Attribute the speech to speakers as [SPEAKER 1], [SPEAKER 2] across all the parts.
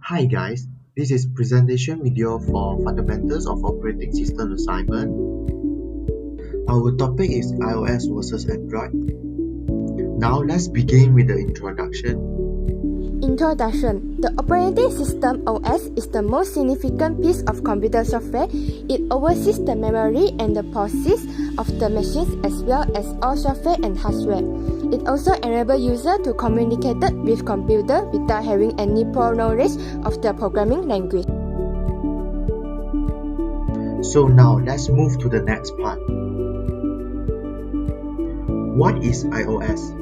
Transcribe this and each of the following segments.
[SPEAKER 1] Hi guys, this is presentation video for Fundamentals of Operating System assignment. Our topic is iOS versus Android. Now let's begin with the introduction.
[SPEAKER 2] Introduction. The operating system OS is the most significant piece of computer software. It oversees the memory and the process of the machines as well as all software and hardware. It also enables users to communicate with computer without having any prior knowledge of the programming language.
[SPEAKER 1] So now let's move to the next part. What is iOS?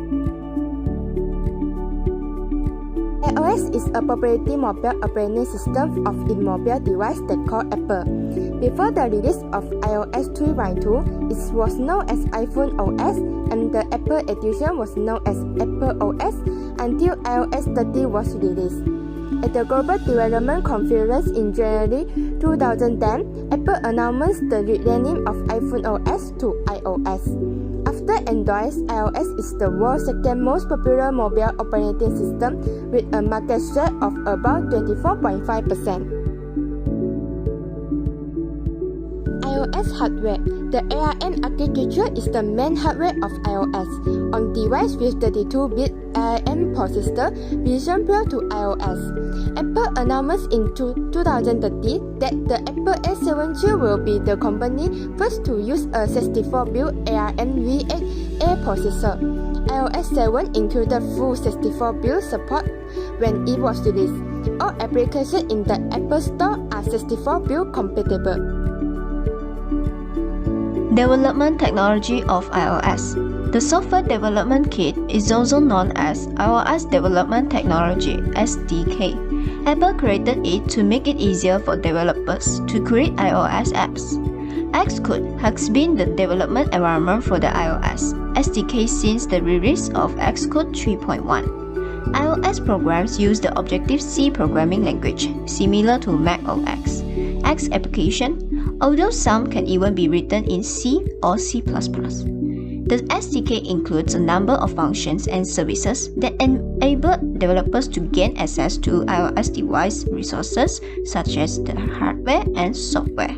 [SPEAKER 2] iOS is a proprietary mobile operating system of a mobile device that called Apple. Before the release of iOS 3.2, it was known as iPhone OS, and the Apple edition was known as Apple OS until iOS 30 was released. At the Global Development Conference in January 2010, Apple announced the renaming of iPhone OS to iOS. After Android, iOS is the world's second most popular mobile operating system with a market share of about 24.5%. iOS hardware. The ARM architecture is the main hardware of iOS. On device with 32-bit ARM processor, version prior to iOS. Apple announced in 2013 that the Apple A7 chip will be the company first to use a 64-bit ARM V8A processor. iOS 7 included full 64-bit support when it was released. All applications in the Apple Store are 64-bit compatible.
[SPEAKER 3] Development technology of iOS. The software development kit is also known as iOS Development Technology (SDK). Apple created it to make it easier for developers to create iOS apps. Xcode has been the development environment for the iOS SDK since the release of Xcode 3.1. iOS programs use the Objective-C programming language, similar to Mac OS X application, although some can even be written in C or C++. The SDK includes a number of functions and services that enable developers to gain access to iOS device resources such as the hardware and software.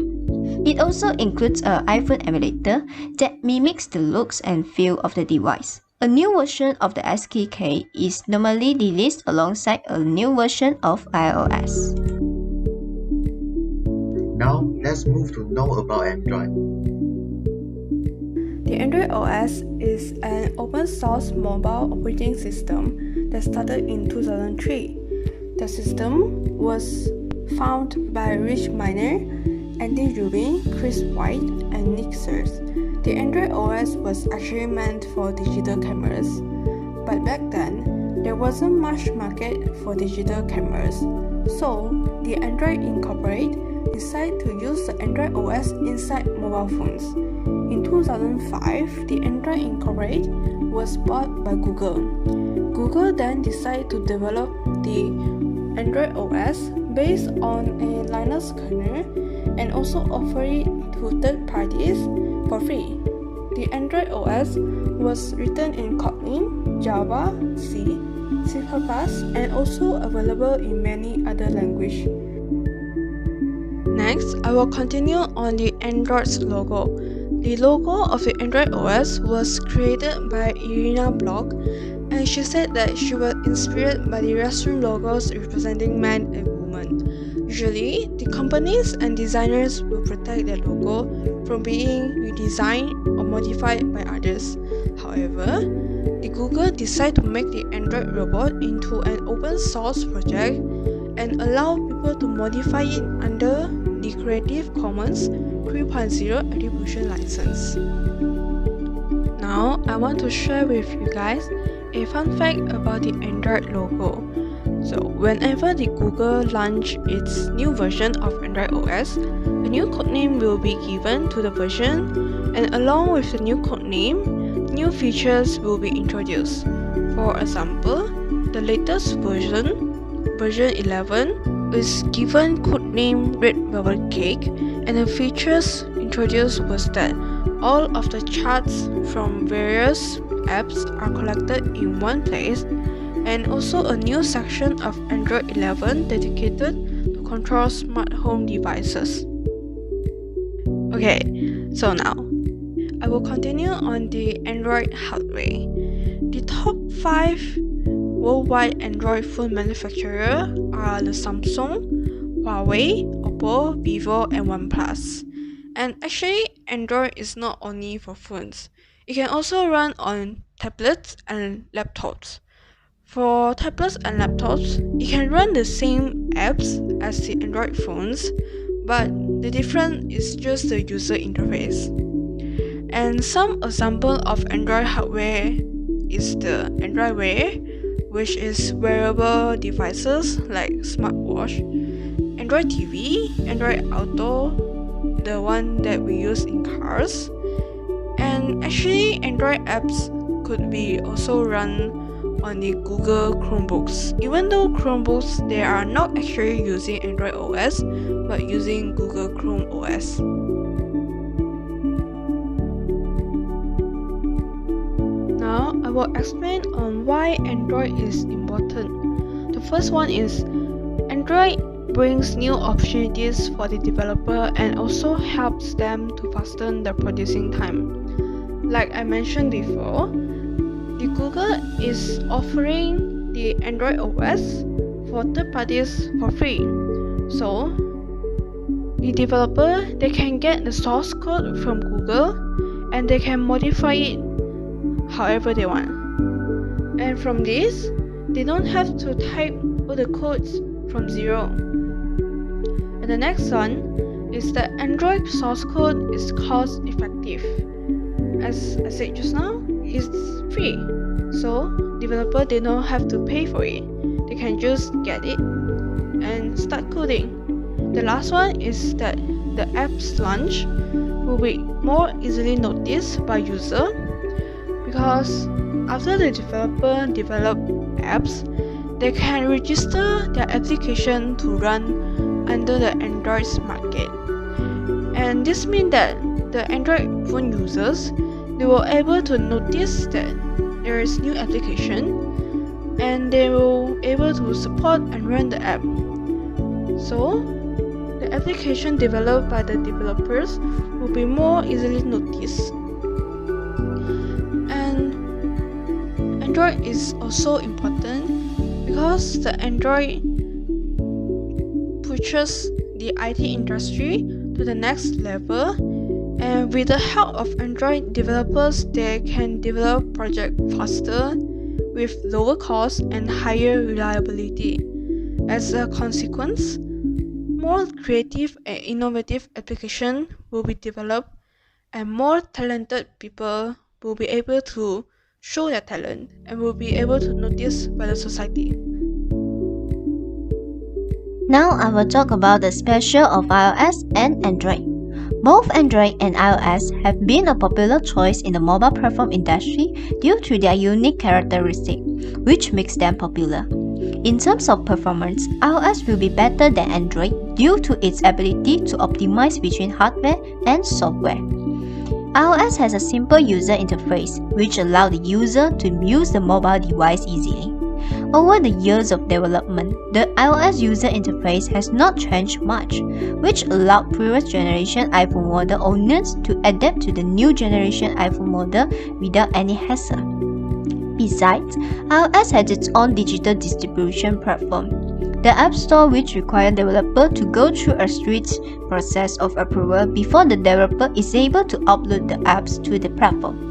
[SPEAKER 3] It also includes an iPhone emulator that mimics the looks and feel of the device. A new version of the SDK is normally released alongside a new version of iOS.
[SPEAKER 1] Now let's move to know about Android.
[SPEAKER 4] The Android OS is an open-source mobile operating system that started in 2003. The system was founded by Rich Miner, Andy Rubin, Chris White, and Nick Sears. The Android OS was actually meant for digital cameras, but back then, there wasn't much market for digital cameras, so the Android Incorporated decided to use the Android OS inside mobile phones. In 2005, the Android Incorporated was bought by Google. Google then decided to develop the Android OS based on a Linux kernel and also offer it to third parties for free. The Android OS was written in Kotlin, Java, C, C++, and also available in many other languages. Next, I will continue on the Android's logo. The logo of the Android OS was created by Irina Block, and she said that she was inspired by the restroom logos representing man and woman. Usually, the companies and designers will protect their logo from being redesigned or modified by others. However, the Google decided to make the Android robot into an open source project and allow people to modify it under the Creative Commons 3.0 attribution license. Now, I want to share with you guys a fun fact about the Android logo. So, whenever the Google launch its new version of Android OS, a new codename will be given to the version, and along with the new codename, new features will be introduced. For example, the latest version 11, is given codename Red Velvet Cake, and the features introduced was that all of the charts from various apps are collected in one place, and also a new section of Android 11 dedicated to control smart home devices. Okay, so now I will continue on the Android hardware. The top 5 worldwide Android phone manufacturers are the Samsung, Huawei, Oppo, Vivo, and OnePlus. And actually, Android is not only for phones. It can also run on tablets and laptops. For tablets and laptops, it can run the same apps as the Android phones, but the difference is just the user interface. And some example of Android hardware is the Android Wear, which is wearable devices like smartwatch, Android TV, Android Auto, the one that we use in cars, and actually Android apps could be also run on the Google Chromebooks. Even though Chromebooks, they are not actually using Android OS, but using Google Chrome OS. Now, I will explain on why Android is important. The first one is Android brings new opportunities for the developer and also helps them to fasten the producing time. Like I mentioned before, the Google is offering the Android OS for third parties for free. So, the developer, they can get the source code from Google and they can modify it however they want. And from this, they don't have to type all the codes from zero. And the next one is that Android source code is cost effective. As I said just now, it's free. So developer, they don't have to pay for it. They can just get it and start coding. The last one is that the app's launch will be more easily noticed by user, because after the developer develop apps, they can register their application to run under the Android's market. And this means that the Android phone users, they were able to notice that there is new application and they will able to support and run the app. So the application developed by the developers will be more easily noticed. And Android is also important because the Android pushes the IT industry to the next level, and with the help of Android developers, they can develop projects faster with lower cost and higher reliability. As a consequence, more creative and innovative applications will be developed, and more talented people will be able to show their talent and will be able to notice by the society.
[SPEAKER 3] Now I will talk about the special of iOS and Android. Both Android and iOS have been a popular choice in the mobile platform industry due to their unique characteristics, which makes them popular. In terms of performance, iOS will be better than Android due to its ability to optimize between hardware and software. iOS has a simple user interface, which allows the user to use the mobile device easily. Over the years of development, the iOS user interface has not changed much, which allowed previous generation iPhone model owners to adapt to the new generation iPhone model without any hassle. Besides, iOS has its own digital distribution platform, the App Store, which requires developer to go through a strict process of approval before the developer is able to upload the apps to the platform.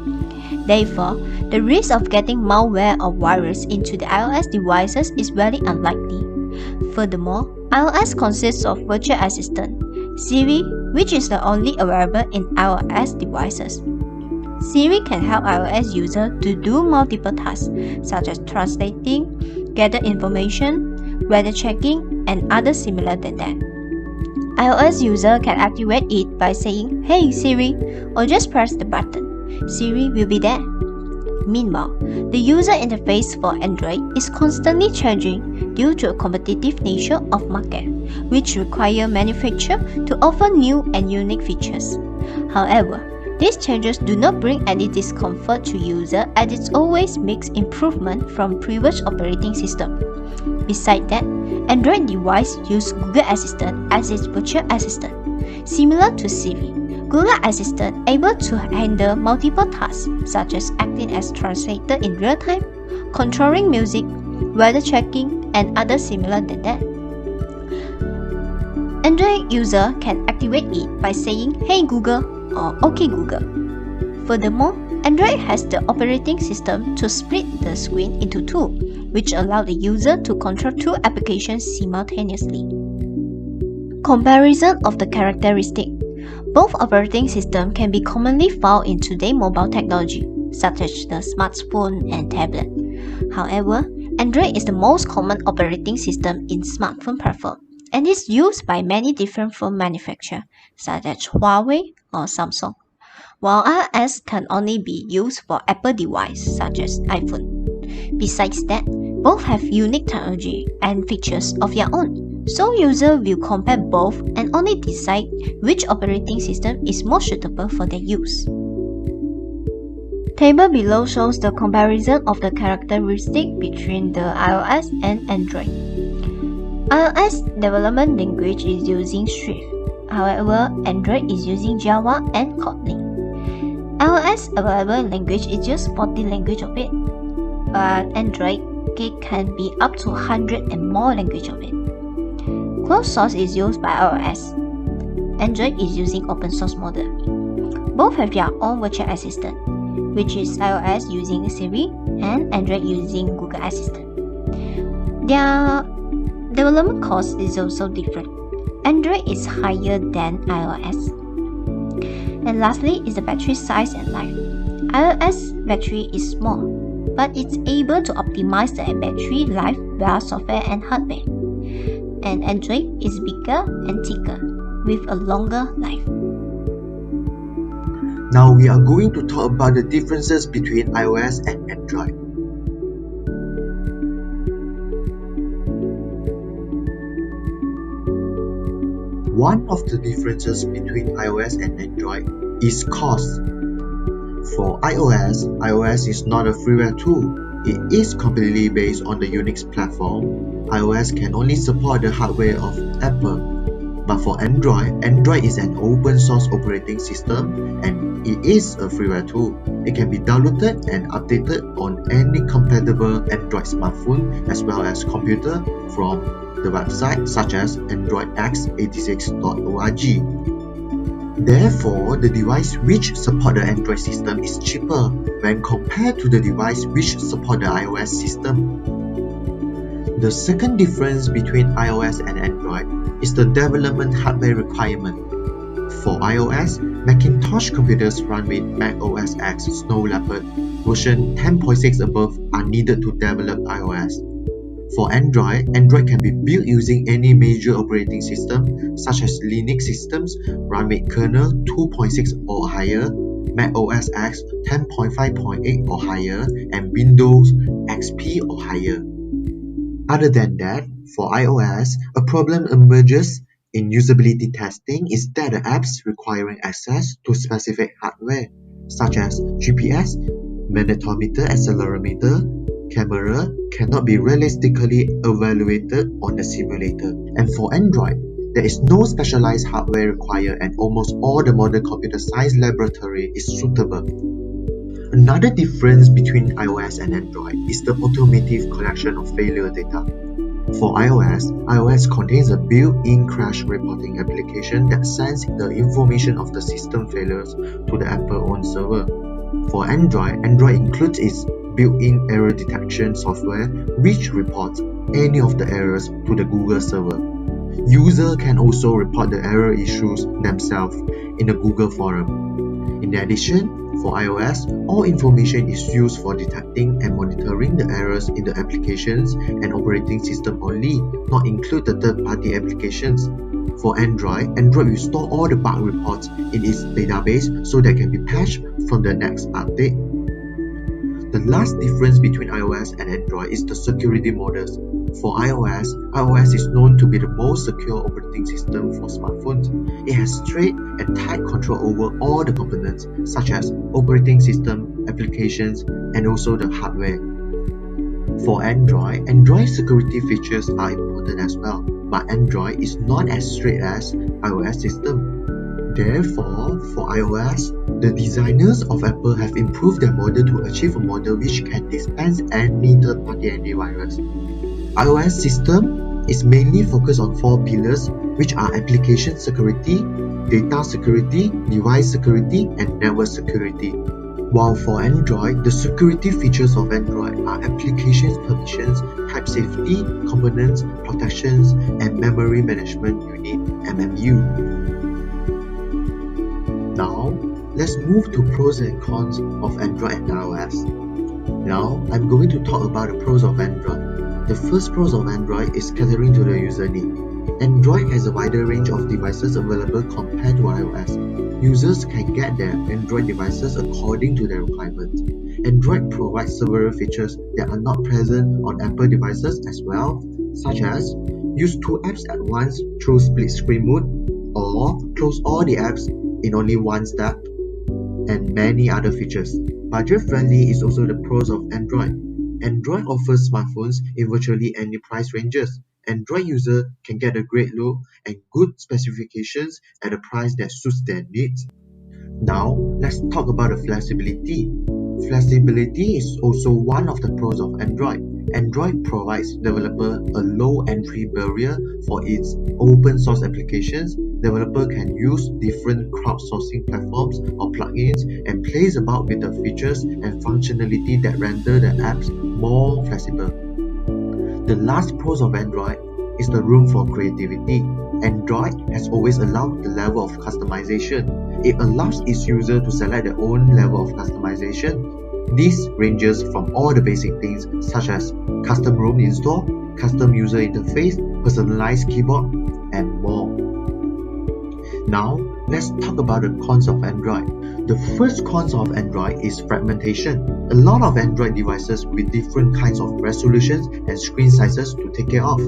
[SPEAKER 3] Therefore, the risk of getting malware or virus into the iOS devices is very unlikely. Furthermore, iOS consists of virtual assistant, Siri, which is the only available in iOS devices. Siri can help iOS users to do multiple tasks, such as translating, gather information, weather checking, and others similar than that. iOS user can activate it by saying, "Hey Siri," or just press the button. Siri will be there. Meanwhile, the user interface for Android is constantly changing due to a competitive nature of market, which require manufacturers to offer new and unique features. However, These changes do not bring any discomfort to user as it always makes improvement from previous operating system. Besides that, Android device use Google Assistant as its virtual assistant. Similar to Siri, Google Assistant able to handle multiple tasks such as acting as translator in real time, controlling music, weather checking, and others similar than that. Android user can activate it by saying "Hey Google" or "OK Google." Furthermore, Android has the operating system to split the screen into two, which allow the user to control two applications simultaneously. Comparison of the characteristic. Both operating systems can be commonly found in today's mobile technology, such as the smartphone and tablet. However, Android is the most common operating system in smartphone platform and is used by many different phone manufacturers, such as Huawei or Samsung, while iOS can only be used for Apple devices such as iPhone. Besides that, both have unique technology and features of their own, so users will compare both and only decide which operating system is more suitable for their use. Table below shows the comparison of the characteristic between the iOS and Android. iOS development language is using Swift, however, Android is using Java and Kotlin. iOS available language is just 40 language of it, but Android can be up to 100 and more language of it. Closed source is used by iOS. Android is using open source model. Both have their own virtual assistant, which is iOS using Siri and Android using Google Assistant. Their development cost is also different. Android is higher than iOS. And lastly is the battery size and life. iOS battery is small, but it's able to optimize the battery life via software and hardware. And Android is bigger and thicker, with a longer life.
[SPEAKER 1] Now we are going to talk about the differences between iOS and Android. One of the differences between iOS and Android is cost. For iOS is not a freeware tool. It is completely based on the Unix platform. iOS can only support the hardware of Apple. But for Android is an open source operating system and it is a freeware tool. It can be downloaded and updated on any compatible Android smartphone as well as computer from the website such as androidx86.org. Therefore, the device which support the Android system is cheaper when compared to the device which support the iOS system. The second difference between iOS and Android is the development hardware requirement. For iOS, Macintosh computers run with Mac OS X Snow Leopard version 10.6 above are needed to develop iOS. For Android can be built using any major operating system such as Linux systems run with kernel 2.6 or higher, Mac OS X 10.5.8 or higher, and Windows XP or higher. Other than that, for iOS, a problem emerges in usability testing is that the apps requiring access to specific hardware such as GPS, magnetometer, accelerometer, camera cannot be realistically evaluated on the simulator. And for Android, there is no specialized hardware required and almost all the modern computer science laboratory is suitable. Another difference between iOS and Android is the automatic collection of failure data. For iOS contains a built-in crash reporting application that sends the information of the system failures to the Apple-owned server. For Android includes its built-in error detection software which reports any of the errors to the Google server. Users can also report the error issues themselves in the Google forum. In addition, for iOS, all information is used for detecting and monitoring the errors in the applications and operating system only, not include the third-party applications. For Android will store all the bug reports in its database so they can be patched from the next update. The last difference between iOS and Android is the security models. For iOS, iOS is known to be the most secure operating system for smartphones. It has straight and tight control over all the components such as operating system, applications, and also the hardware. For Android security features are important as well, but Android is not as straight as iOS system. Therefore, for iOS, the designers of Apple have improved their model to achieve a model which can dispense any third-party antivirus. iOS system is mainly focused on 4 pillars, which are application security, data security, device security, and network security. While for Android, the security features of Android are applications permissions, type safety, components, protections, and memory management unit (MMU). Now, let's move to pros and cons of Android and iOS. Now, I'm going to talk about the pros of Android. The first pros of Android is catering to the user need. Android has a wider range of devices available compared to iOS. Users can get their Android devices according to their requirements. Android provides several features that are not present on Apple devices as well, such as use 2 apps at once through split screen mode, or close all the apps in only one step, and many other features. Budget-friendly is also the pros of Android. Android offers smartphones in virtually any price ranges. Android users can get a great look and good specifications at a price that suits their needs. Now, let's talk about the flexibility. Flexibility is also one of the pros of Android. Android provides developers a low entry barrier for its open source applications. Developers can use different crowdsourcing platforms or plugins and plays about with the features and functionality that render the apps more flexible. The last pros of Android is the room for creativity. Android has always allowed the level of customization. It allows its users to select their own level of customization. This ranges from all the basic things such as custom room install, custom user interface, personalized keyboard, and more. Now, let's talk about the cons of Android. The first cons of Android is fragmentation. A lot of Android devices with different kinds of resolutions and screen sizes to take care of.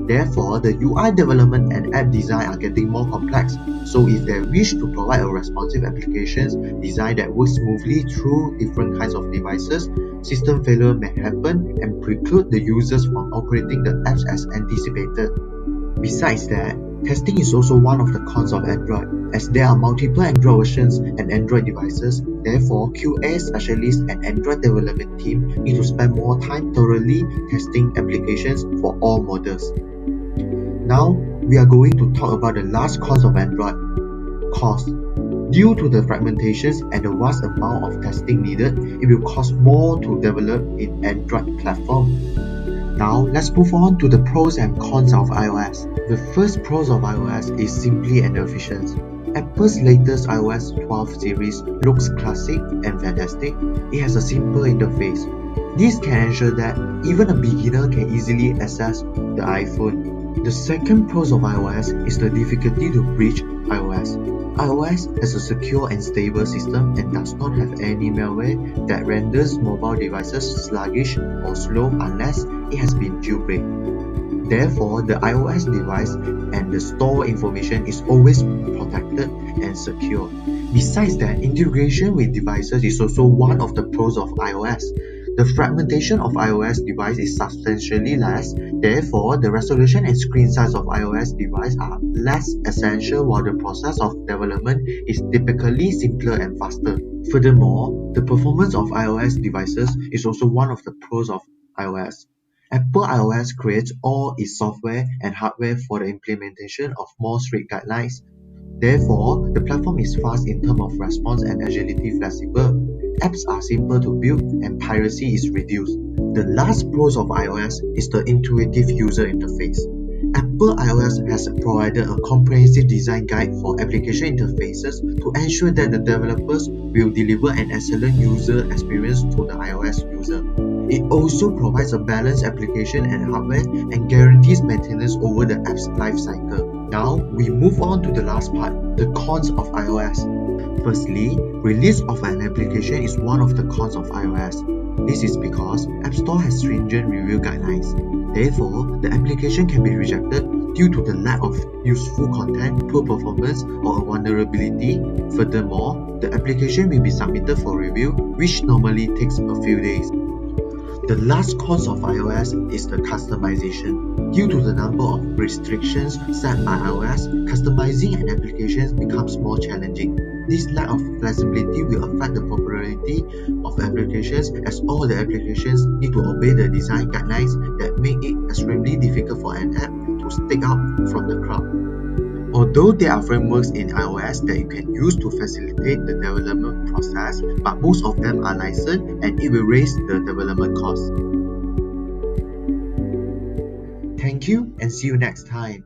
[SPEAKER 1] Therefore, the UI development and app design are getting more complex. So if they wish to provide a responsive applications design that works smoothly through different kinds of devices, system failure may happen and preclude the users from operating the apps as anticipated. Besides that, testing is also one of the cons of Android, as there are multiple Android versions and Android devices. Therefore, QA specialists and Android development team need to spend more time thoroughly testing applications for all models. Now, we are going to talk about the last cons of Android: cost. Due to the fragmentations and the vast amount of testing needed, it will cost more to develop an Android platform. Now, let's move on to the pros and cons of iOS. The first pros of iOS is simply and efficient. Apple's latest iOS 12 series looks classic and fantastic. It has a simple interface. This can ensure that even a beginner can easily access the iPhone. The second pros of iOS is the difficulty to breach iOS. iOS has a secure and stable system and does not have any malware that renders mobile devices sluggish or slow unless it has been jailbreaked. Therefore, the iOS device and the store information is always protected and secure. Besides that, integration with devices is also one of the pros of iOS. The fragmentation of iOS device is substantially less, therefore the resolution and screen size of iOS device are less essential while the process of development is typically simpler and faster. Furthermore, the performance of iOS devices is also one of the pros of iOS. Apple iOS creates all its software and hardware for the implementation of more strict guidelines. Therefore, the platform is fast in terms of response and agility flexible. Apps are simple to build and piracy is reduced. The last pros of iOS is the intuitive user interface. Apple iOS has provided a comprehensive design guide for application interfaces to ensure that the developers will deliver an excellent user experience to the iOS user. It also provides a balanced application and hardware and guarantees maintenance over the app's life cycle. Now, we move on to the last part, the cons of iOS. Firstly, release of an application is one of the cons of iOS. This is because App Store has stringent review guidelines. Therefore, the application can be rejected due to the lack of useful content, poor performance, or a vulnerability. Furthermore, the application will be submitted for review, which normally takes a few days. The last cause of iOS is the customization. Due to the number of restrictions set by iOS, customizing an application becomes more challenging. This lack of flexibility will affect the popularity of applications, as all the applications need to obey the design guidelines that make it extremely difficult for an app to stick out from the crowd. Although there are frameworks in iOS that you can use to facilitate the development process, but most of them are licensed and it will raise the development cost. Thank you and see you next time.